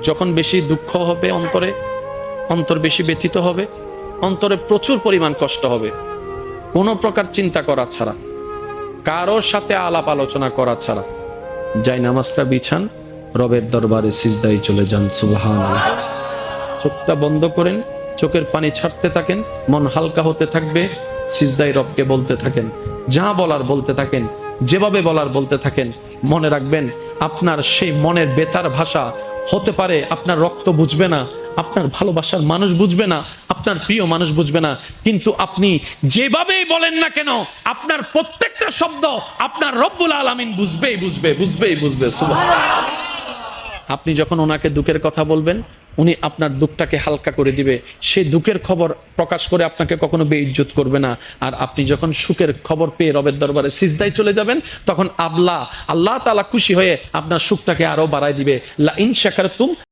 যখন বেশি দুঃখ হবে অন্তর বেশি ব্যথিত হবে, অন্তরে প্রচুর পরিমাণ কষ্ট হবে, কোনো প্রকার চিন্তা করা ছাড়া, কারোর সাথে আলাপ আলোচনা করা ছাড়া যাই নামাজটা বিছান, রবের দরবারে সিজদায় চলে যান। সুবহানাল্লাহ। চোখটা বন্ধ করেন, চোখের পানি ছাড়তে থাকেন, মন হালকা হতে থাকবে, সিজদায় রবকে বলতে থাকেন, যা বলার বলতে থাকেন, যেভাবে বলার বলতে থাকেন। মনে রাখবেন, আপনার সেই মনের বেতার ভাষা হতে পারে আপনার রক্ত বুঝবে না, আপনার ভালোবাসার মানুষ বুঝবে না, আপনার প্রিয় মানুষ বুঝবে না, কিন্তু আপনি যেভাবেই বলেন না কেন, আপনার প্রত্যেকটা শব্দ আপনার রব্বুল আলামিন বুঝবে। সুবহানাল্লাহ। আপনি যখন ওনাকে দুঃখের কথা বলবেন, উনি আপনার দুঃখটাকে হালকা করে দিবে, সেই দুঃখের খবর প্রকাশ করে আপনাকে কখনো বেইজ্জত করবে না। আর আপনি যখন সুখের খবর পেয়ে রবের দরবারে সিজদায় চলে যাবেন, তখন আল্লাহ তাআলা খুশি হয়ে আপনার সুখটাকে আরো বাড়ায় দিবে। লা ইন শাকারতুম